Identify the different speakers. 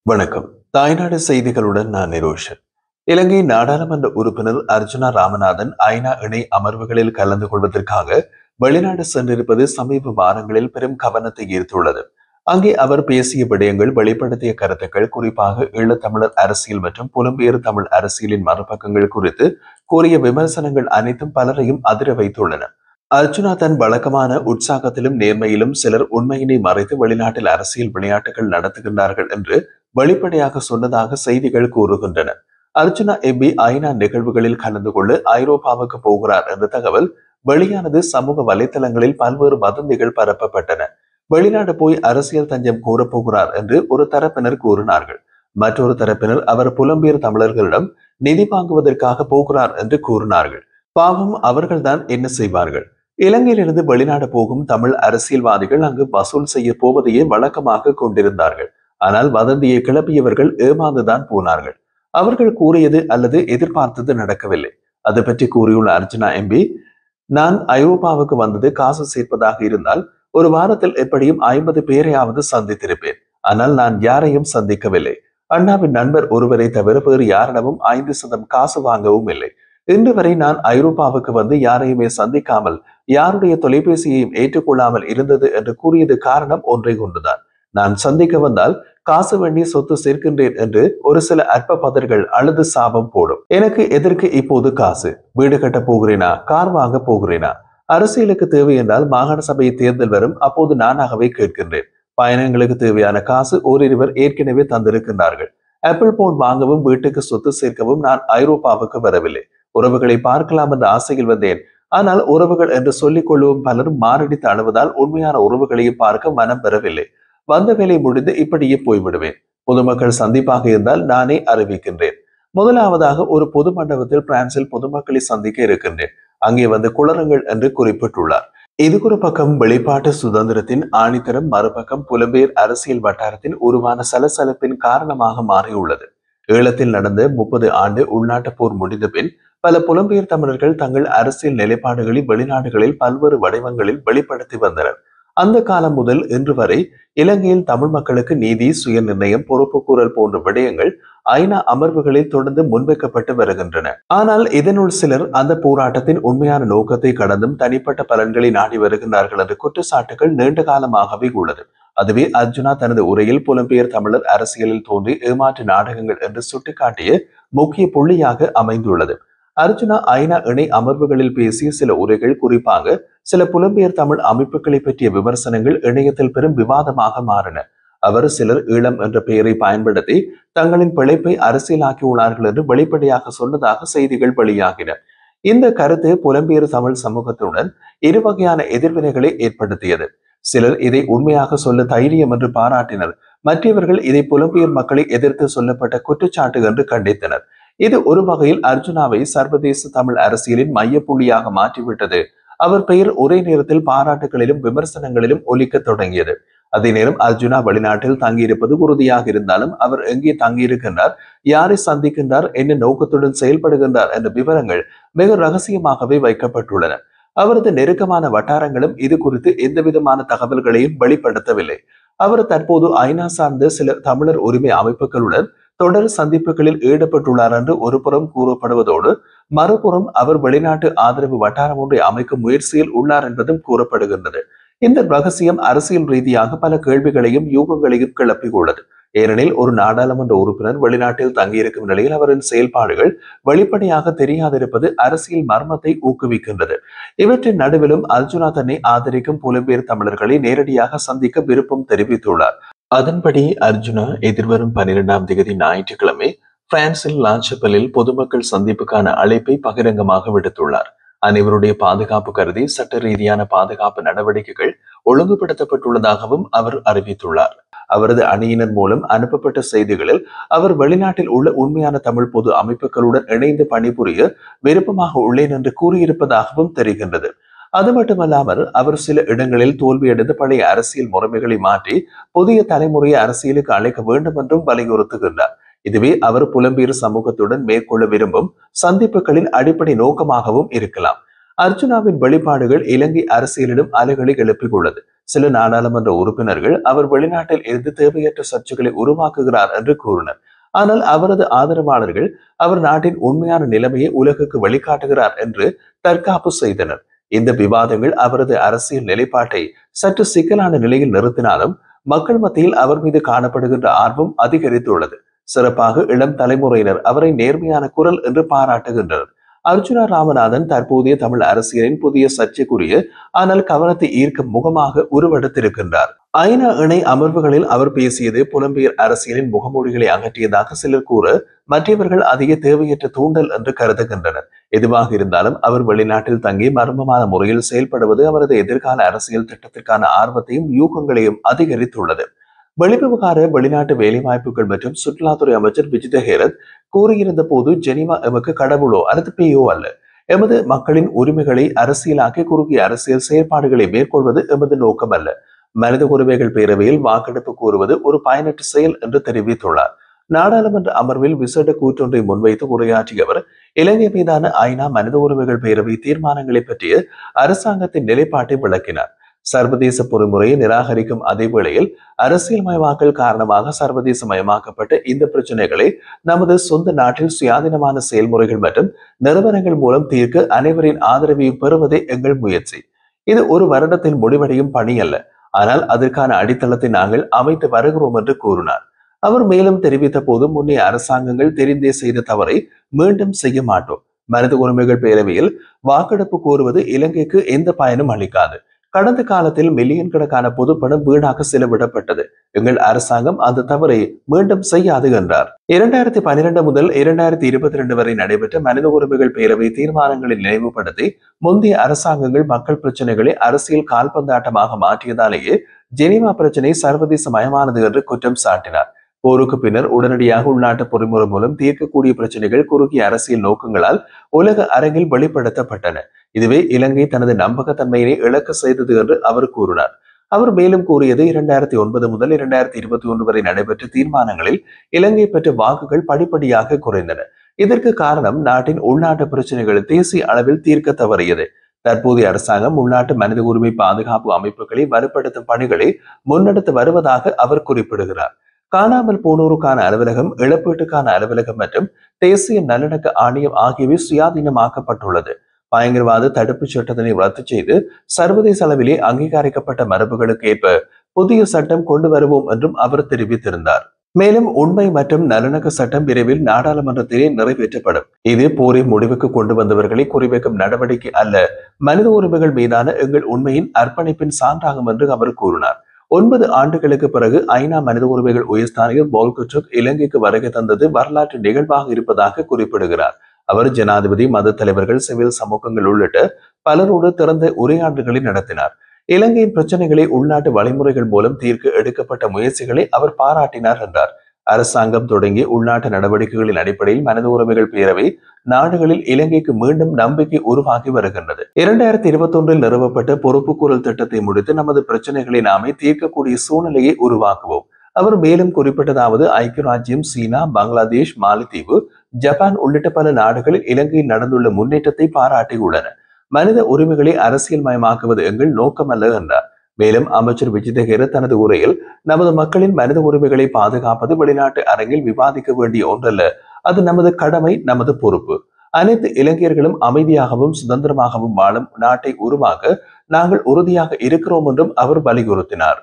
Speaker 1: வணக்கம். தாய்நாடு செய்திகளுடன் நான் நிரோஷன். இலங்கை நாடாளுமன்ற உறுப்பினர் அர்ஜுனா ராமநாதன் ஐநா இணை அமர்வுகளில் கலந்து கொள்வதற்காக வெளிநாடு சென்றிருப்பது சமீப வாரங்களில் பெரும் கவனத்தை ஈர்த்துள்ளது. அங்கே அவர் பேசிய விடயங்கள், வெளிப்படுத்திய கருத்துக்கள், குறிப்பாக ஈழத்தமிழர் அரசியல் மற்றும் புலம்பெயர் தமிழ் அரசியலின் மறுபக்கங்கள் குறித்து கூறிய விமர்சனங்கள் அனைத்தும் பலரையும் அதிர வைத்துள்ளன. அர்ஜுனா தன் வழக்கமான உற்சாகத்திலும் நேர்மையிலும் சிலர் உண்மையினை மறைத்து வெளிநாட்டில் அரசியல் விளையாட்டுகள் நடத்துகின்றார்கள் என்று வெளிப்படையாக சொன்னதாக செய்திகள் கூறுகின்றன. அர்ஜுனா எம்பி ஐநா நிகழ்வுகளில் கலந்து கொள்ள ஐரோப்பாவுக்கு போகிறார் என்ற தகவல் வெளியானது. சமூக வலைதளங்களில் பல்வேறு வதந்திகள் பரப்பப்பட்டன. வெளிநாடு போய் அரசியல் தஞ்சம் கோரப்போகிறார் என்று ஒரு தரப்பினர் கூறினார்கள். மற்றொரு தரப்பினர் அவர் புலம்பெயர் தமிழர்களிடம் நிதி வாங்குவதற்காக போகிறார் என்று கூறினார்கள். பாவம், அவர்கள்தான் என்ன செய்வார்கள்? இலங்கையிலிருந்து வெளிநாடு போகும் தமிழ் அரசியல்வாதிகள் அங்கு வசூல் செய்ய போவதையே வழக்கமாக கொண்டிருந்தார்கள். ஆனால் வதந்தியை கிளப்பியவர்கள் ஏமாந்துதான் போனார்கள். அவர்கள் கூறியது அல்லது எதிர்பார்த்தது நடக்கவில்லை. அது பற்றி கூறியுள்ள அர்ஜுனா எம்பி, நான் ஐரோப்பாவுக்கு வந்தது காசு சேர்ப்பதாக இருந்தால் ஒரு வாரத்தில் எப்படியும் 50 பேரையாவது சந்தித்திருப்பேன். ஆனால் நான் யாரையும் சந்திக்கவில்லை. அண்ணாவின் நண்பர் ஒருவரை தவிர வேறு யாரிடமும் 5% காசு வாங்கவும் இல்லை. இன்று வரை நான் ஐரோப்பாவுக்கு வந்து யாரையுமே சந்திக்காமல், யாருடைய தொலைபேசியையும் ஏற்றுக்கொள்ளாமல் இருந்தது என்று கூறியது காரணம் ஒன்றை கொண்டுதான். நான் சந்திக்க வந்தால் காசு வேண்டி சொத்து சேர்க்கின்றேன் என்று ஒரு சில அற்ப பதர்கள் அழுது சாபம் போடும். எனக்கு எதற்கு இப்போது காசு? வீடு கட்ட போகிறேனா? கார் வாங்க போகிறேனா? அரசியலுக்கு தேவை என்றால் மாகாண சபை தேர்தல் வரும், அப்போது நானாகவே கேட்கின்றேன். பயணங்களுக்கு தேவையான காசு ஓரிருவர் ஏற்கனவே தந்திருக்கின்றார்கள். ஆப்பிள் போன் வாங்கவும் வீட்டுக்கு சொத்து சேர்க்கவும் நான் ஐரோப்பாவுக்கு வரவில்லை. உறவுகளை பார்க்கலாம் என்ற ஆசையில் வந்தேன். ஆனால் உறவுகள் என்று சொல்லிக் கொள்ளவும் பலரும் மாரடித்து அழுவதால் உண்மையான உறவுகளையும் பார்க்க மனம் பெறவில்லை. வந்த வேலை முடிந்து இப்படியே போய்விடுவேன். பொதுமக்கள் சந்திப்பாக இருந்தால் நானே அறிவிக்கின்றேன். முதலாவதாக ஒரு பொது மண்டபத்தில் பிரான்சில் பொதுமக்களை சந்திக்க இருக்கின்றேன். அங்கே வந்து குளறுங்கள் என்று குறிப்பிட்டுள்ளார். இது ஒரு பக்கம் வெளிப்பாட்டு சுதந்திரத்தின் ஆணித்தரம், மறுபக்கம் புலம்பெயர் அரசியல் வட்டாரத்தின் உருவான சலசலப்பின் காரணமாக மாறியுள்ளது. ஈழத்தில் நடந்த 30 ஆண்டு உள்நாட்டு போர் முடிந்த பின் பல புலம்பெயர் தமிழர்கள் தங்கள் அரசியல் நிலைப்பாடுகளை வெளிநாடுகளில் பல்வேறு வடிவங்களில் வெளிப்படுத்தி வந்தனர். அந்த காலம் முதல் இன்று வரை இலங்கையில் தமிழ் மக்களுக்கு நீதி, சுய நிர்ணயம், பொறுப்புக்கூறல் போன்ற விடயங்கள் ஐநா அமர்வுகளில் தொடர்ந்து முன்வைக்கப்பட்டு வருகின்றன. ஆனால் இதனுள் சிலர் அந்த போராட்டத்தின் உண்மையான நோக்கத்தை கடந்தும் தனிப்பட்ட பலன்களை நாடி வருகின்றார்கள் என்ற குற்றச்சாட்டுகள் நீண்ட காலமாகவே உள்ளது. அதுவே அர்ஜுனா தனது உரையில் புலம்பெயர் தமிழர் அரசியலில் தோன்றி ஏமாற்று நாடகங்கள் என்று சுட்டிக்காட்டிய முக்கிய புள்ளியாக அமைந்துள்ளது. அர்ஜுனா ஐநா இணை அமர்வுகளில் பேசிய சில உரைகள், குறிப்பாக சில புலம்பெயர் தமிழ் அமைப்புகளை பற்றிய விமர்சனங்கள் இணையத்தில் பெரும் விவாதமாக மாறின. அவர் சிலர் ஈழம் என்ற பெயரை பயன்படுத்தி தங்களின் பிழைப்பை அரசியலாக்கியுள்ளார்கள் என்று வெளிப்படையாக சொன்னதாக செய்திகள் வெளியாகின. இந்த கருத்து புலம்பெயர் தமிழ் சமூகத்துடன் இரு வகையான எதிர்வினைகளை ஏற்படுத்தியது. சிலர் இதை உண்மையாக சொல்ல தைரியம் என்று பாராட்டினர். மற்றவர்கள் இதை புலம்பெயர் மக்களை எதிர்த்து சொல்லப்பட்ட குற்றச்சாட்டு என்று கண்டித்தனர். இது ஒரு வகையில் அர்ஜுனாவை சர்வதேச தமிழ் அரசியலின் மையப்புள்ளியாக மாற்றிவிட்டது. அவர் பெயர் ஒரே நேரத்தில் பாராட்டுகளிலும் விமர்சனங்களிலும் ஒலிக்க தொடங்கியது. அதே நேரம் அர்ஜுனா வெளிநாட்டில் தங்கியிருப்பது உறுதியாக இருந்தாலும் அவர் எங்கே தங்கியிருக்கின்றார், யாரை சந்திக்கின்றார், என்ன நோக்கத்துடன் செயல்படுகின்றார் என்ற விவரங்கள் மிக ரகசியமாகவே வைக்கப்பட்டுள்ளன. அவரது நெருக்கமான வட்டாரங்களும் இது குறித்து எந்தவிதமான தகவல்களையும் வெளிப்படுத்தவில்லை. அவர் தற்போது ஐநா சார்ந்த சில தமிழர் உரிமை அமைப்புகளுடன் தொடர் சந்திப்புகளில் ஈடுபட்டுள்ளார் என்று ஒருபுறம் கூறப்படுவதோடு, மறுபுறம் அவர் வெளிநாட்டு ஆதரவு வட்டாரம் ஒன்றை அமைக்கும் முயற்சியில் உள்ளார் என்பதும் கூறப்படுகின்றது. இந்த ரகசியம் அரசியல் ரீதியாக பல கேள்விகளையும் யூகங்களையும் கிளப்பியுள்ளது. ஏனெனில் ஒரு நாடாளுமன்ற உறுப்பினர் வெளிநாட்டில் தங்கியிருக்கும் நிலையில் அவரின் செயல்பாடுகள் வெளிப்படையாக தெரியாதிருப்பது அரசியல் மர்மத்தை ஊக்குவிக்கின்றது. இவற்றின் நடுவிலும் அர்ஜுனா தன்னை ஆதரிக்கும் புலம்பெயர் தமிழர்களை நேரடியாக சந்திக்க விருப்பம் தெரிவித்துள்ளார். அதன்படி அர்ஜுனா எதிர்வரும் 12ஆம் தேதி ஞாயிற்றுக்கிழமை பிரான்சில் லாச்சப்பலில் பொதுமக்கள் சந்திப்புக்கான அழைப்பை பகிரங்கமாக விடுத்துள்ளார். அனைவருடைய பாதுகாப்பு கருதி சட்ட ரீதியான பாதுகாப்பு நடவடிக்கைகள் ஒழுங்குபடுத்தப்பட்டுள்ளதாகவும் அவர் அறிவித்துள்ளார். அவரது அணியினர் மூலம் அனுப்பப்பட்ட செய்திகளில் அவர் வெளிநாட்டில் உள்ள உண்மையான தமிழ் பொது அமைப்புகளுடன் இணைந்து பணிபுரிய விருப்பமாக உள்ளேன் என்று கூறியிருப்பதாகவும் தெரிகின்றது. அது மட்டுமல்லாமல் அவர் சில இடங்களில் தோல்வியடைந்த பழைய அரசியல் முறைமைகளை மாற்றி புதிய தலைமுறையை அரசியலுக்கு அழைக்க வேண்டும் என்றும் வலியுறுத்துகின்றார். இதுவே அவர் புலம்பெயர் சமூகத்துடன் மேற்கொள்ள விரும்பும் சந்திப்புகளின் அடிப்படை நோக்கமாகவும் இருக்கலாம். அர்ஜுனாவின் வெளிப்பாடுகள் இலங்கை அரசியலிடம் அலைகளை எழுப்பியுள்ளது. சில நாடாளுமன்ற உறுப்பினர்கள் அவர் வெளிநாட்டில் இருந்து தேவையற்ற சர்ச்சைகளை உருவாக்குகிறார் என்று கூறினர். ஆனால் அவரது ஆதரவாளர்கள் அவர் நாட்டின் உண்மையான நிலைமையை உலகுக்கு வழிகாட்டுகிறார் என்று தற்காப்பு செய்தனர். இந்த விவாதங்கள் அவரது அரசியல் நிலைப்பாட்டை சற்று சிக்கலான நிலையில் நிறுத்தினாலும் மக்கள் மத்தியில் அவர் மீது காணப்படுகின்ற ஆர்வம் அதிகரித்துள்ளது. சிறப்பாக இளம் தலைமுறையினர் அவரை நேர்மையான குரல் என்று பாராட்டுகின்றனர். அர்ஜுனா ராமநாதன் தற்போதைய தமிழ் அரசியலின் புதிய சர்ச்சைக்குரிய ஆனால் கவனத்தை ஈர்க்கும் முகமாக உருவெடுத்திருக்கின்றார். ஐநா இணை அமர்வுகளில் அவர் பேசியது புலம்பெயர் அரசியலின் முகமூடிகளை அகற்றியதாக சிலர் கூற, மற்றவர்கள் அதிக தேவையற்ற தூண்டல் என்று கருதுகின்றனர். எதுவாக இருந்தாலும் அவர் வெளிநாட்டில் தங்கி மர்மமான முறையில் செயல்படுவது அவரது எதிர்கால அரசியல் திட்டத்திற்கான ஆர்வத்தையும் யூகங்களையும் அதிகரித்துள்ளது. வெளிவிவகார வெளிநாட்டு வேலைவாய்ப்புகள் மற்றும் சுற்றுலாத்துறை அமைச்சர் விஜித ஹேரத் கூறியிருந்த போது, ஜெனீவா எமக்கு கடவுளோ அல்லது பேயோ அல்ல. எமது மக்களின் உரிமைகளை அரசியலாக்கி குறுகிய அரசியல் செயற்பாடுகளை மேற்கொள்வது எமது நோக்கம் அல்ல. மனித உரிமைகள் பேரவையில் வாக்கெடுப்பு கோருவது ஒரு பயனற்ற செயல் என்று தெரிவித்துள்ளார். நாடாளுமன்ற அமர்வில் விசேட கூற்றொன்றை முன்வைத்து உரையாற்றிய அவர், இலங்கை மீதான ஐநா மனித உரிமைகள் பேரவை தீர்மானங்களை பற்றிய அரசாங்கத்தின் நிலைப்பாட்டை விளக்கினார். சர்வதேச பொறிமுறையை நிராகரிக்கும் அதே வேளையில் அரசியல்மயமாக்கல் காரணமாக சர்வதேச மயமாக்கப்பட்ட இந்த பிரச்சனைகளை நமது சொந்த நாட்டில் சுயாதீனமான செயல்முறைகள் மற்றும் நிறுவனங்கள் மூலம் தீர்க்க அனைவரின் ஆதரவையும் பெறுவதே எங்கள் முயற்சி. இது ஒரு வருடத்தில் முடிவடையும் பணி அல்ல, ஆனால் அதற்கான அடித்தளத்தை நாங்கள் அமைத்து வருகிறோம் என்று கூறினார். அவர் மேலும் தெரிவித்த போது, முன்னைய அரசாங்கங்கள் தெரிந்தே செய்த தவறை மீண்டும் செய்ய மாட்டோம். மனித உரிமைகள் பேரவையில் வாக்கெடுப்பு கோருவது இலங்கைக்கு எந்த பயனும் அளிக்காது. கடந்த காலத்தில் மில்லியன் கணக்கான பொது பணம் வீணாக செலவிடப்பட்டது. எங்கள் அரசாங்கம் அந்த தவறை மீண்டும் செய்யாது என்றார். 2012 முதல் 2022 வரை நடைபெற்ற மனித உரிமைகள் பேரவை தீர்மானங்களை நினைவுபடுத்தி, முந்தைய அரசாங்கங்கள் மக்கள் பிரச்சனைகளை அரசியல் கால்பந்தாட்டமாக மாற்றியதாலேயே ஜெனீவா பிரச்சனை சர்வதேச மயமானது என்று குற்றம் சாட்டினார். போருக்கு பின்னர் உடனடியாக உள்நாட்டு பொறிமுறை மூலம் தீர்க்கக்கூடிய பிரச்சனைகள் குறுகிய அரசியல் நோக்கங்களால் உலக அரங்கில் வெளிப்படுத்தப்பட்டன. இதுவே இலங்கை தனது நம்பகத்தன்மையினை இழக்க செய்தது என்று அவர் கூறினார். அவர் மேலும் கூறியது, 2009 முதல் 2021 வரை நடைபெற்ற தீர்மானங்களில் இலங்கை பெற்ற வாக்குகள் படிப்படியாக குறைந்தன. இதற்கு காரணம் நாட்டின் உள்நாட்டு பிரச்சனைகளை தேசிய அளவில் தீர்க்க தவறியது. தற்போதைய அரசாங்கம் உள்நாட்டு மனித உரிமை பாதுகாப்பு அமைப்புகளை வலுப்படுத்தும் பணிகளை முன்னெடுத்து வருவதாக அவர் குறிப்பிடுகிறார். காணாமல் போனோருக்கான அலுவலகம், இழப்பீட்டுக்கான அலுவலகம் மற்றும் தேசிய நல்லிணக்க ஆணையம் ஆகியவை சுயாதீனமாக்கப்பட்டுள்ளது. பயங்கரவாத தடுப்பு சட்டத்தினை ரத்து செய்து சர்வதேச அளவிலே அங்கீகரிக்கப்பட்ட மரபுகளுக்கு ஏற்ப புதிய சட்டம் கொண்டு வருவோம் என்றும் அவர் தெரிவித்திருந்தார். மேலும் உண்மை மற்றும் நல்லிணக்க சட்டம் விரைவில் நாடாளுமன்றத்திலே நிறைவேற்றப்படும். இது போரை முடிவுக்கு கொண்டு வந்தவர்களை குறிவைக்கும் நடவடிக்கை அல்ல, மனித உரிமைகள் மீதான எங்கள் உண்மையின் அர்ப்பணிப்பின் சான்றாகும் என்று அவர் கூறினார். 9 ஆண்டுகளுக்கு பிறகு ஐநா மனித உரிமைகள் உயர்ஸ்தானிகர் போல்கட்ருக் இலங்கைக்கு வருகை தந்தது வரலாற்று நிகழ்வாக இருப்பதாக குறிப்பிடுகிறார். அவர் ஜனாதிபதி, மத தலைவர்கள், சிவில் சமூகங்கள் உள்ளிட்ட பலரோடு திறந்த உரையாடல்களை நடத்தினார். இலங்கையின் பிரச்சனைகளை உள்நாட்டு வழிமுறைகள் மூலம் தீர்க்க எடுக்கப்பட்ட முயற்சிகளை அவர் பாராட்டினார் என்றார். அரசாங்கம் தொடங்கிய உள்நாட்டு நடவடிக்கைகளின் அடிப்படையில் மனித உரிமைகள் பேரவை நாடுகளில் இலங்கைக்கு மீண்டும் நம்பிக்கை உருவாகி வருகின்றது. 2021 நிறுவப்பட்ட பொறுப்புக்கூறல் திட்டத்தை முடித்து நமது பிரச்சனைகளை நாமே தீர்க்கக்கூடிய சூழ்நிலையை உருவாக்குவோம். அவர் மேலும் குறிப்பிட்டதாவது, ஐக்கிய ராஜ்யம், சீனா, பங்களாதேஷ், மாலத்தீவு, ஜப்பான் உள்ளிட்ட பல நாடுகளில் இலங்கையில் நடந்துள்ள முன்னேற்றத்தை பாராட்டியுள்ளன. மனித உரிமைகளை அரசியல் மயமாக்குவது எங்கள் நோக்கமல்ல என்றார். மேலும் அமைச்சர் விஜித ஹேரத் தனது உரையில், நமது மக்களின் மனித உரிமைகளை பாதுகாப்பது வெளிநாட்டு அரங்கில் விவாதிக்க வேண்டிய ஒன்றல்ல, அது நமது கடமை, நமது பொறுப்பு. அனைத்து இளைஞர்களும் அமைதியாகவும் சுதந்திரமாகவும் வாழும் நாட்டை உருவாக்க நாங்கள் உறுதியாக இருக்கிறோம் என்றும் அவர் வலியுறுத்தினார்.